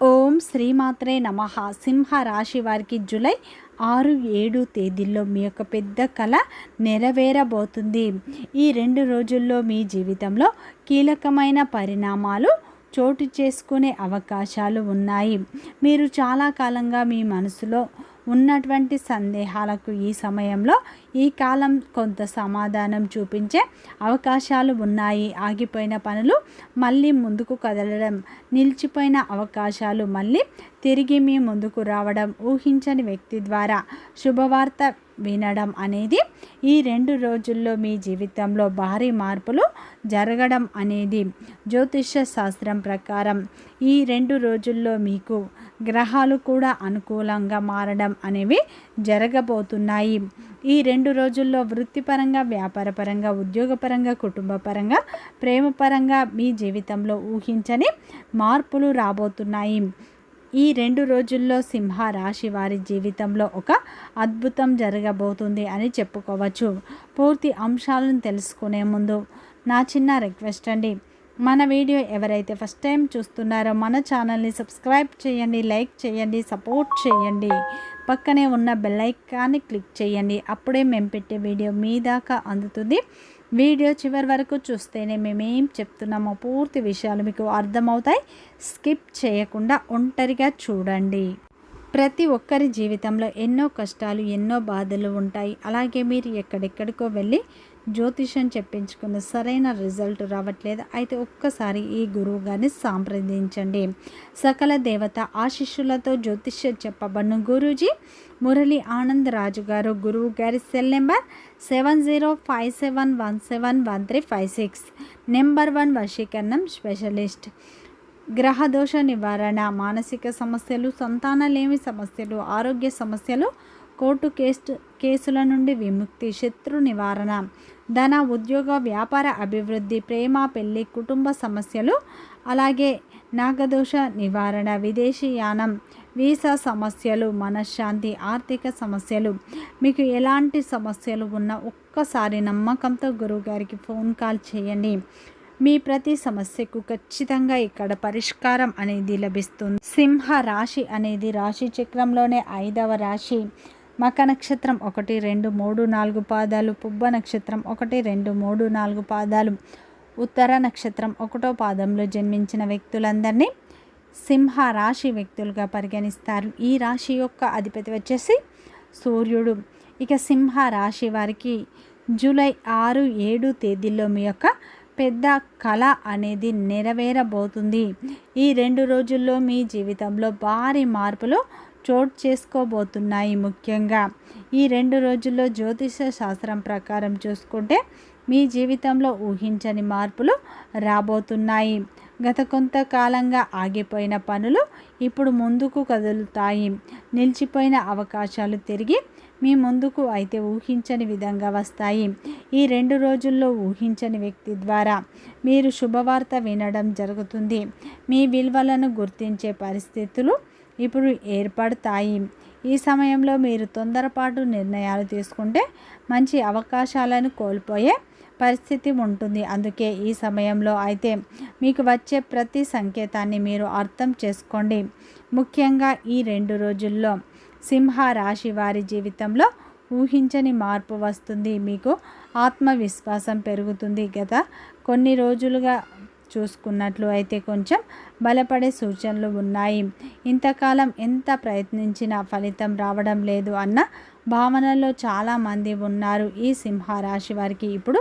ఓం శ్రీమాత్రే నమః. సింహ రాశి వారికి జూలై 6, 7 తేదీల్లో మీ యొక్క పెద్ద కళ నెరవేరబోతుంది. ఈ 2 రోజుల్లో మీ జీవితంలో కీలకమైన పరిణామాలు చోటు చేసుకునే అవకాశాలు ఉన్నాయి. మీరు చాలా కాలంగా మీ మనసులో ఉన్నటువంటి సందేహాలకు ఈ సమయంలో ఈ కాలం కొంత సమాధానం చూపించే అవకాశాలు ఉన్నాయి. ఆగిపోయిన పనులు మళ్ళీ ముందుకు కదలడం, నిలిచిపోయిన అవకాశాలు మళ్ళీ తిరిగి మీ ముందుకు రావడం, ఊహించని వ్యక్తి ద్వారా శుభవార్త వినడం అనేది ఈ 2 రోజుల్లో మీ జీవితంలో భారీ మార్పులు జరగడం అనేది జ్యోతిష్య శాస్త్రం ప్రకారం ఈ 2 రోజుల్లో మీకు గ్రహాలు కూడా అనుకూలంగా మారడం అనేవి జరగబోతున్నాయి. ఈ 2 రోజుల్లో వృత్తిపరంగా, వ్యాపారపరంగా, ఉద్యోగపరంగా, కుటుంబపరంగా, ప్రేమపరంగా మీ జీవితంలో ఊహించని మార్పులు రాబోతున్నాయి. ఈ 2 రోజుల్లో సింహ రాశి వారి జీవితంలో ఒక అద్భుతం జరగబోతుంది అని చెప్పుకోవచ్చు. పూర్తి అంశాలను తెలుసుకునే ముందు నా చిన్న రిక్వెస్ట్ అండి, మన వీడియో ఎవరైతే ఫస్ట్ టైం చూస్తున్నారో మన ఛానల్ని సబ్స్క్రైబ్ చేయండి, లైక్ చేయండి, సపోర్ట్ చేయండి. పక్కనే ఉన్న బెల్ ఐకాన్ని క్లిక్ చేయండి. అప్పుడే మేము పెట్టే వీడియో మీ దాకా అందుతుంది. వీడియో చివరి వరకు చూస్తేనే మేమేం చెప్తున్నామో పూర్తి విషయాలు మీకు అర్థమవుతాయి. స్కిప్ చేయకుండా ఒంటరిగా చూడండి. ప్రతి ఒక్కరి జీవితంలో ఎన్నో కష్టాలు, ఎన్నో బాధలు ఉంటాయి. అలాగే మీరు ఎక్కడెక్కడికో వెళ్ళి జ్యోతిషం చెప్పించుకున్న సరైన రిజల్ట్ రావట్లేదు. అయితే ఒక్కసారి ఈ గురువు గారిని సంప్రదించండి. సకల దేవత ఆశీస్సులతో జ్యోతిష్యం చెప్పబడిన గురూజీ మురళీ ఆనంద్ రాజు గారు. గురువు గారి సెల్ నెంబర్ 7057171356. నెంబర్ 1 వశీకరణం స్పెషలిస్ట్. గ్రహదోష నివారణ, మానసిక సమస్యలు, సంతానలేమి సమస్యలు, ఆరోగ్య సమస్యలు, కోర్టు కేసుల నుండి విముక్తి, శత్రు నివారణ, ధన, ఉద్యోగ, వ్యాపార అభివృద్ధి, ప్రేమ, పెళ్లి, కుటుంబ సమస్యలు, అలాగే నాగదోష నివారణ, విదేశీయానం, వీసా సమస్యలు, మనశ్శాంతి, ఆర్థిక సమస్యలు. మీకు ఎలాంటి సమస్యలు ఉన్నా ఒక్కసారి నమ్మకంతో గురువుగారికి ఫోన్ కాల్ చేయండి. మీ ప్రతి సమస్యకు ఖచ్చితంగా ఇక్కడ పరిష్కారం అనేది లభిస్తుంది. సింహ రాశి అనేది రాశి చక్రంలోనే 5వ రాశి. మక నక్షత్రం 1, 2, 3, 4 పాదాలు, పుబ్బ నక్షత్రం 1, 2, 3, 4 పాదాలు, ఉత్తర నక్షత్రం 1వ పాదంలో జన్మించిన వ్యక్తులందరినీ సింహ రాశి వ్యక్తులుగా పరిగణిస్తారు. ఈ రాశి యొక్క అధిపతి వచ్చేసి సూర్యుడు. ఇక సింహ రాశి వారికి జూలై 6, 7 తేదీల్లో మీ యొక్క పెద్ద కళ అనేది నెరవేరబోతుంది. ఈ 2 రోజుల్లో మీ జీవితంలో భారీ మార్పులు చోటు చేసుకోబోతున్నాయి. ముఖ్యంగా ఈ 2 రోజుల్లో జ్యోతిష శాస్త్రం ప్రకారం చూసుకుంటే మీ జీవితంలో ఊహించని మార్పులు రాబోతున్నాయి. గత కొంతకాలంగా ఆగిపోయిన పనులు ఇప్పుడు ముందుకు కదులుతాయి. నిలిచిపోయిన అవకాశాలు తిరిగి మీ ముందుకు అయితే ఊహించని విధంగా వస్తాయి. ఈ 2 రోజుల్లో ఊహించని వ్యక్తి ద్వారా మీరు శుభవార్త వినడం జరుగుతుంది. మీ విలువలను గుర్తించే పరిస్థితులు ఇప్పుడు ఏర్పడతాయి. ఈ సమయంలో మీరు తొందరపాటు నిర్ణయాలు తీసుకుంటే మంచి అవకాశాలను కోల్పోయే పరిస్థితి ఉంటుంది. అందుకే ఈ సమయంలో అయితే మీకు వచ్చే ప్రతి సంకేతాన్ని మీరు అర్థం చేసుకోండి. ముఖ్యంగా ఈ 2 రోజుల్లో సింహ రాశి వారి జీవితంలో ఊహించని మార్పు వస్తుంది. మీకు ఆత్మవిశ్వాసం పెరుగుతుంది. గత కొన్ని రోజులుగా చూసుకున్నట్లు అయితే కొంచెం బలపడే సూచనలు ఉన్నాయి. ఇంతకాలం ఎంత ప్రయత్నించినా ఫలితం రావడం లేదు అన్న భావనలో చాలామంది ఉన్నారు. ఈ సింహ రాశి వారికి ఇప్పుడు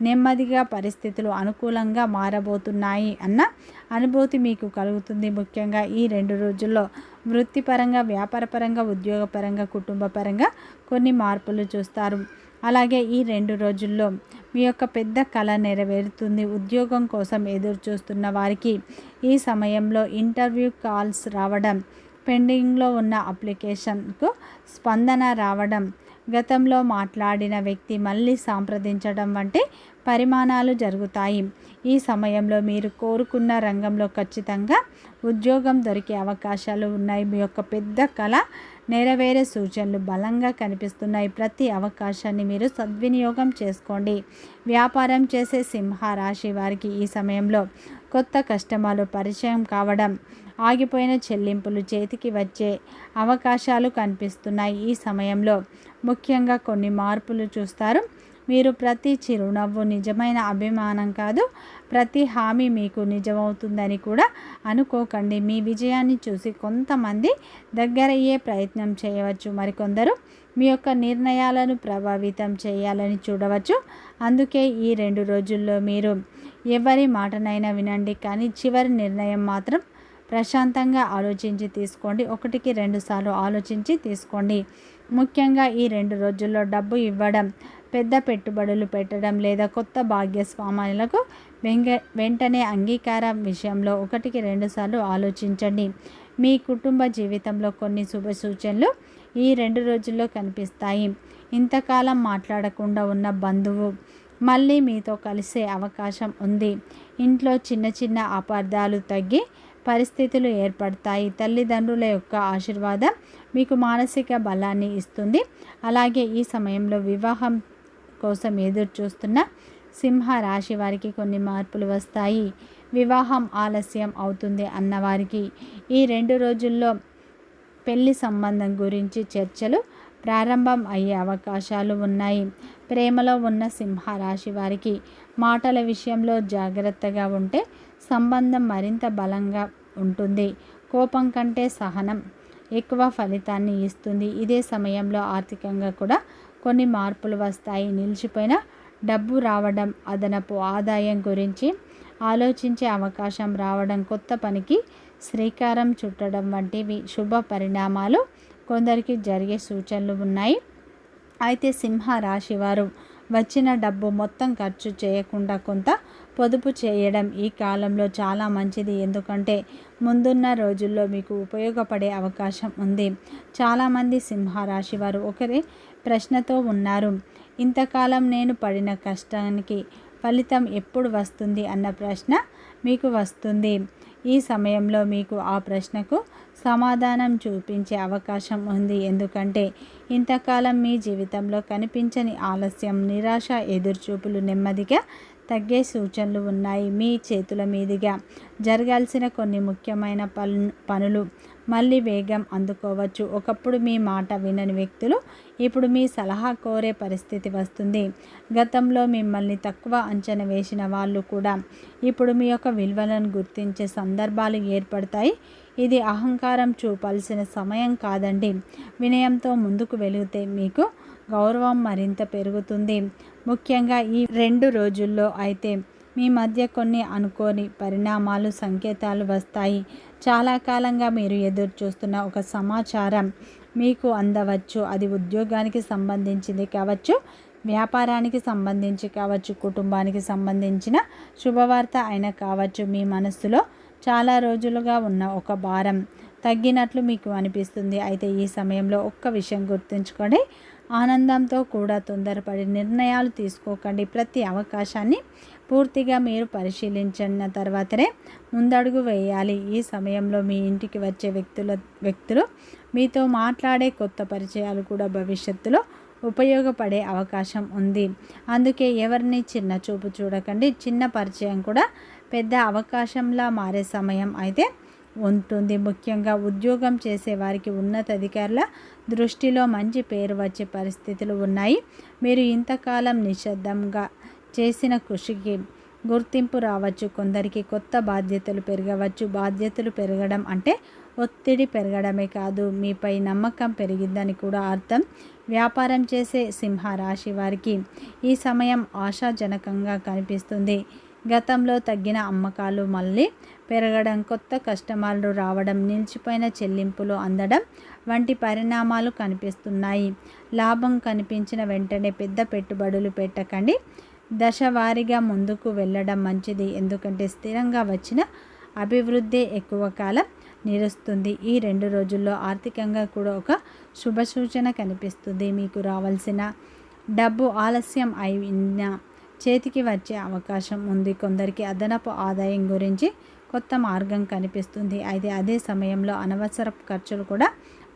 నెమ్మదిగా పరిస్థితులు అనుకూలంగా మారబోతున్నాయి అన్న అనుభూతి మీకు కలుగుతుంది. ముఖ్యంగా ఈ 2 రోజుల్లో వృత్తిపరంగా, వ్యాపారపరంగా, ఉద్యోగపరంగా, కుటుంబపరంగా కొన్ని మార్పులు చూస్తారు. అలాగే ఈ 2 రోజుల్లో మీ యొక్క పెద్ద కళ నెరవేరుతుంది. ఉద్యోగం కోసం ఎదురు చూస్తున్న వారికి ఈ సమయంలో ఇంటర్వ్యూ కాల్స్ రావడం, పెండింగ్లో ఉన్న అప్లికేషన్కు స్పందన రావడం, గతంలో మాట్లాడిన వ్యక్తి మళ్ళీ సంప్రదించడం వంటి పరిమాణాలు జరుగుతాయి. ఈ సమయంలో మీరు కోరుకున్న రంగంలో ఖచ్చితంగా ఉద్యోగం దొరికే అవకాశాలు ఉన్నాయి. మీ యొక్క పెద్ద కళ నెరవేరే సూచనలు బలంగా కనిపిస్తున్నాయి. ప్రతి అవకాశాన్ని మీరు సద్వినియోగం చేసుకోండి. వ్యాపారం చేసే సింహ రాశి వారికి ఈ సమయంలో కొత్త కస్టమర్లు పరిచయం కావడం, ఆగిపోయిన చెల్లింపులు చేతికి వచ్చే అవకాశాలు కనిపిస్తున్నాయి. ఈ సమయంలో ముఖ్యంగా కొన్ని మార్పులు చూస్తారు. మీరు ప్రతి చిరునవ్వు నిజమైన అభిమానం కాదు, ప్రతి హామీ మీకు నిజమవుతుందని కూడా అనుకోకండి. మీ విజయాన్ని చూసి కొంతమంది దగ్గరయ్యే ప్రయత్నం చేయవచ్చు, మరికొందరు మీ యొక్క నిర్ణయాలను ప్రభావితం చేయాలని చూడవచ్చు. అందుకే ఈ 2 రోజుల్లో మీరు ఎవరి మాటనైనా వినండి, కానీ చివరి నిర్ణయం మాత్రం ప్రశాంతంగా ఆలోచించి తీసుకోండి. 1కి 2 సార్లు ఆలోచించి తీసుకోండి. ముఖ్యంగా ఈ 2 రోజుల్లో డబ్బు ఇవ్వడం, పెద్ద పెట్టుబడులు పెట్టడం లేదా కొత్త భాగస్వాములకు వెంటనే అంగీకారం విషయంలో 1కి 2 సార్లు ఆలోచించండి. మీ కుటుంబ జీవితంలో కొన్ని శుభ సూచనలు ఈ 2 రోజుల్లో కనిపిస్తాయి. ఇంతకాలం మాట్లాడకుండా ఉన్న బంధువు మళ్ళీ మీతో కలిసే అవకాశం ఉంది. ఇంట్లో చిన్న చిన్న అపార్థాలు తగ్గి పరిస్థితులు ఏర్పడతాయి. తల్లిదండ్రుల యొక్క ఆశీర్వాదం మీకు మానసిక బలాన్ని ఇస్తుంది. అలాగే ఈ సమయంలో వివాహం కోసం ఎదురు చూస్తున్న సింహ రాశి వారికి కొన్ని మార్పులు వస్తాయి. వివాహం ఆలస్యం అవుతుంది అన్నవారికి ఈ 2 రోజుల్లో పెళ్లి సంబంధం గురించి చర్చలు ప్రారంభం అయ్యే అవకాశాలు ఉన్నాయి. ప్రేమలో ఉన్న సింహ రాశి వారికి మాటల విషయంలో జాగ్రత్తగా ఉంటే సంబంధం మరింత బలంగా ఉంటుంది. కోపం కంటే సహనం ఎక్కువ ఫలితాన్ని ఇస్తుంది. ఇదే సమయంలో ఆర్థికంగా కూడా కొన్ని మార్పులు వస్తాయి. నిలిచిపోయిన డబ్బు రావడం, అదనపు ఆదాయం గురించి ఆలోచించే అవకాశం రావడం, కొత్త పనికి శ్రీకారం చుట్టడం వంటివి శుభ పరిణామాలు కొందరికి జరిగే సూచనలు ఉన్నాయి. అయితే సింహ రాశి వారు వచ్చిన డబ్బు మొత్తం ఖర్చు చేయకుండా కొంత పొదుపు చేయడం ఈ కాలంలో చాలా మంచిది. ఎందుకంటే ముందున్న రోజుల్లో మీకు ఉపయోగపడే అవకాశం ఉంది. చాలామంది సింహ రాశి వారు ఒకరి ప్రశ్నతో ఉన్నారు. ఇంతకాలం నేను పడిన కష్టానికి ఫలితం ఎప్పుడు వస్తుంది అన్న ప్రశ్న మీకు వస్తుంది. ఈ సమయంలో మీకు ఆ ప్రశ్నకు సమాధానం చూపించే అవకాశం ఉంది. ఎందుకంటే ఇంతకాలం మీ జీవితంలో కనిపించని ఆలస్యం, నిరాశ, ఎదురుచూపులు నెమ్మదిగా తగ్గే సూచనలు ఉన్నాయి. మీ చేతుల మీదుగా జరగాల్సిన కొన్ని ముఖ్యమైన పనులు మళ్ళీ వేగం అందుకోవచ్చు. ఒకప్పుడు మీ మాట వినని వ్యక్తులు ఇప్పుడు మీ సలహా కోరే పరిస్థితి వస్తుంది. గతంలో మిమ్మల్ని తక్కువ అంచనా వేసిన వాళ్ళు కూడా ఇప్పుడు మీ యొక్క విలువలను గుర్తించే సందర్భాలు ఏర్పడతాయి. ఇది అహంకారం చూపాల్సిన సమయం కాదండి. వినయంతో ముందుకు వెళితే మీకు గౌరవం మరింత పెరుగుతుంది. ముఖ్యంగా ఈ 2 రోజుల్లో అయితే మీ మధ్య కొన్ని అనుకోని పరిణామాలు, సంకేతాలు వస్తాయి. చాలా కాలంగా మీరు ఎదురు చూస్తున్న ఒక సమాచారం మీకు అందవచ్చు. అది ఉద్యోగానికి సంబంధించింది కావచ్చు, వ్యాపారానికి సంబంధించి కావచ్చు, కుటుంబానికి సంబంధించిన శుభవార్త అయినా కావచ్చు. మీ మనస్సులో చాలా రోజులుగా ఉన్న ఒక భారం తగ్గినట్లు మీకు అనిపిస్తుంది. అయితే ఈ సమయంలో ఒక్క విషయం గుర్తుంచుకోండి, ఆనందంతో కూడా తొందరపడి నిర్ణయాలు తీసుకోకండి. ప్రతి అవకాశాన్ని పూర్తిగా మీరు పరిశీలించిన తర్వాతనే ముందడుగు వేయాలి. ఈ సమయంలో మీ ఇంటికి వచ్చే వ్యక్తులు మీతో మాట్లాడే కొత్త పరిచయాలు కూడా భవిష్యత్తులో ఉపయోగపడే అవకాశం ఉంది. అందుకే ఎవరిని చిన్న చూపు చూడకండి. చిన్న పరిచయం కూడా పెద్ద అవకాశంలా మారే సమయం అయితే ఉంటుంది. ముఖ్యంగా ఉద్యోగం చేసే వారికి ఉన్నతాధికారుల దృష్టిలో మంచి పేరు వచ్చే పరిస్థితులు ఉన్నాయి. మీరు ఇంతకాలం నిశ్శబ్దంగా చేసిన కృషికి గుర్తింపు రావచ్చు. కొందరికి కొత్త బాధ్యతలు పెరగవచ్చు. బాధ్యతలు పెరగడం అంటే ఒత్తిడి పెరగడమే కాదు, మీపై నమ్మకం పెరిగిందని కూడా అర్థం. వ్యాపారం చేసే సింహ రాశి వారికి ఈ సమయం ఆశాజనకంగా కనిపిస్తుంది. గతంలో తగ్గిన అమ్మకాలు మళ్ళీ పెరగడం, కొత్త కస్టమర్లు రావడం, నిలిచిపోయిన చెల్లింపులు అందడం వంటి పరిణామాలు కనిపిస్తున్నాయి. లాభం కనిపించిన వెంటనే పెద్ద పెట్టుబడులు పెట్టకండి. దశవారీగా ముందుకు వెళ్ళడం మంచిది. ఎందుకంటే స్థిరంగా వచ్చిన అభివృద్ధి ఎక్కువ కాలం నిలుస్తుంది. ఈ 2 రోజుల్లో ఆర్థికంగా కూడా ఒక శుభ సూచన కనిపిస్తుంది. మీకు రావాల్సిన డబ్బు ఆలస్యం అయినా చేతికి వచ్చే అవకాశం ఉంది. కొందరికి అదనపు ఆదాయం గురించి కొత్త మార్గం కనిపిస్తుంది. అయితే అదే సమయంలో అనవసర ఖర్చులు కూడా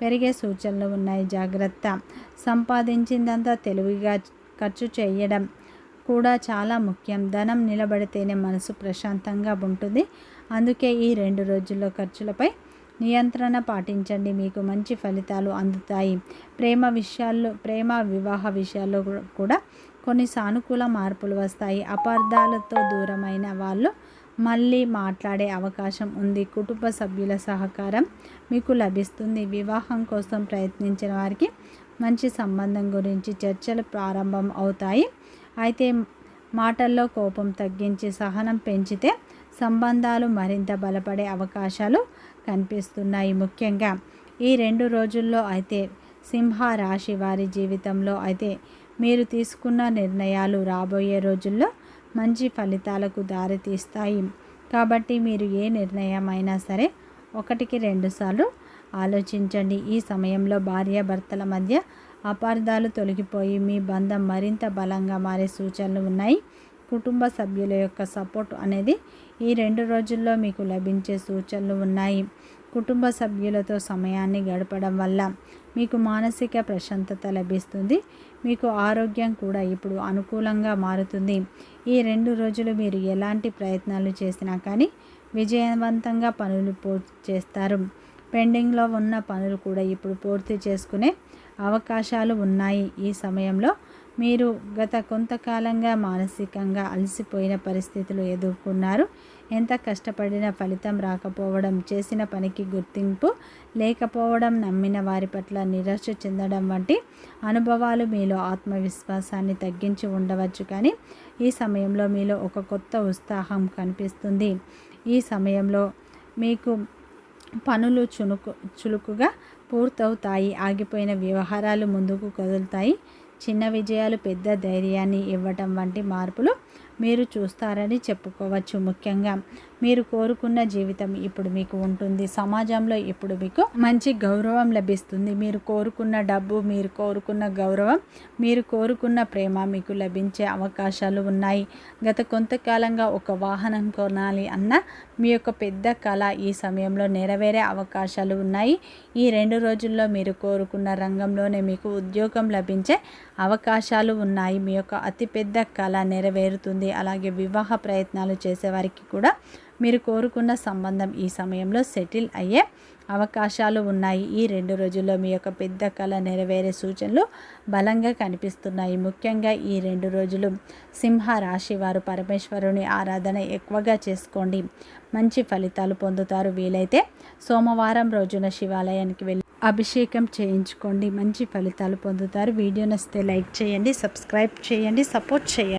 పెరిగే సూచనలు ఉన్నాయి. జాగ్రత్త. సంపాదించిందంతా తెలివిగా ఖర్చు చేయడం కూడా చాలా ముఖ్యం. ధనం నిలబడితేనే మనసు ప్రశాంతంగా ఉంటుంది. అందుకే ఈ 2 రోజుల్లో ఖర్చులపై నియంత్రణ పాటించండి, మీకు మంచి ఫలితాలు అందుతాయి. ప్రేమ వివాహ విషయాల్లో కూడా కొన్ని సానుకూల మార్పులు వస్తాయి. అపార్థాలతో దూరమైన వాళ్ళు మళ్ళీ మాట్లాడే అవకాశం ఉంది. కుటుంబ సభ్యుల సహకారం మీకు లభిస్తుంది. వివాహం కోసం ప్రయత్నించిన వారికి మంచి సంబంధం గురించి చర్చలు ప్రారంభం అవుతాయి. అయితే మాటల్లో కోపం తగ్గించి సహనం పెంచితే సంబంధాలు మరింత బలపడే అవకాశాలు కనిపిస్తున్నాయి. ముఖ్యంగా ఈ 2 రోజుల్లో అయితే సింహ రాశి వారి జీవితంలో అయితే మీరు తీసుకున్న నిర్ణయాలు రాబోయే రోజుల్లో మంచి ఫలితాలకు దారితీస్తాయి. కాబట్టి మీరు ఏ నిర్ణయమైనా సరే 1కి 2 సార్లు ఆలోచించండి. ఈ సమయంలో భార్యాభర్తల మధ్య అపార్థాలు తొలగిపోయి మీ బంధం మరింత బలంగా మారే సూచనలు ఉన్నాయి. కుటుంబ సభ్యుల యొక్క సపోర్ట్ అనేది ఈ 2 రోజుల్లో మీకు లభించే సూచనలు ఉన్నాయి. కుటుంబ సభ్యులతో సమయాన్ని గడపడం వల్ల మీకు మానసిక ప్రశాంతత లభిస్తుంది. మీకు ఆరోగ్యం కూడా ఇప్పుడు అనుకూలంగా మారుతుంది. ఈ 2 రోజులు మీరు ఎలాంటి ప్రయత్నాలు చేసినా కానీ విజయవంతంగా పనులు పూర్తి చేస్తారు. పెండింగ్లో ఉన్న పనులు కూడా ఇప్పుడు పూర్తి చేసుకునే అవకాశాలు ఉన్నాయి. ఈ సమయంలో మీరు గత కొంతకాలంగా మానసికంగా అలసిపోయిన పరిస్థితులు ఎదుర్కొన్నారు. ఎంత కష్టపడినా ఫలితం రాకపోవడం, చేసిన పనికి గుర్తింపు లేకపోవడం, నమ్మిన వారి పట్ల నిరాశ చెందడం వంటి అనుభవాలు మీలో ఆత్మవిశ్వాసాన్ని తగ్గించి ఉండవచ్చు. కానీ ఈ సమయంలో మీలో ఒక కొత్త ఉత్సాహం కనిపిస్తుంది. ఈ సమయంలో మీకు పనులు చురుకుగా పూర్తవుతాయి. ఆగిపోయిన వ్యవహారాలు ముందుకు కదులుతాయి. చిన్న విజయాలు పెద్ద ధైర్యాన్ని ఇవ్వటం వంటి మార్పులు మీరు చూస్తారని చెప్పుకోవచ్చు. ముఖ్యంగా మీరు కోరుకున్న జీవితం ఇప్పుడు మీకు ఉంటుంది. సమాజంలో ఇప్పుడు మీకు మంచి గౌరవం లభిస్తుంది. మీరు కోరుకున్న డబ్బు, మీరు కోరుకున్న గౌరవం, మీరు కోరుకున్న ప్రేమ మీకు లభించే అవకాశాలు ఉన్నాయి. గత కొంతకాలంగా ఒక వాహనం కొనాలి అన్న మీ యొక్క పెద్ద కళ ఈ సమయంలో నెరవేరే అవకాశాలు ఉన్నాయి. ఈ 2 రోజుల్లో మీరు కోరుకున్న రంగంలోనే మీకు ఉద్యోగం లభించే అవకాశాలు ఉన్నాయి. మీ యొక్క అతిపెద్ద కళ నెరవేరుతుంది. అలాగే వివాహ ప్రయత్నాలు చేసేవారికి కూడా మీరు కోరుకున్న సంబంధం ఈ సమయంలో సెటిల్ అయ్యే అవకాశాలు ఉన్నాయి. ఈ 2 రోజుల్లో మీ యొక్క పెద్ద కళ నెరవేరే సూచనలు బలంగా కనిపిస్తున్నాయి. ముఖ్యంగా ఈ 2 రోజులు సింహ రాశి వారు పరమేశ్వరుని ఆరాధన ఎక్కువగా చేసుకోండి, మంచి ఫలితాలు పొందుతారు. వీలైతే సోమవారం రోజున శివాలయానికి వెళ్ళి అభిషేకం చేయించుకోండి, మంచి ఫలితాలు పొందుతారు. వీడియో నచ్చితే లైక్ చేయండి, సబ్స్క్రైబ్ చేయండి, సపోర్ట్ చేయండి.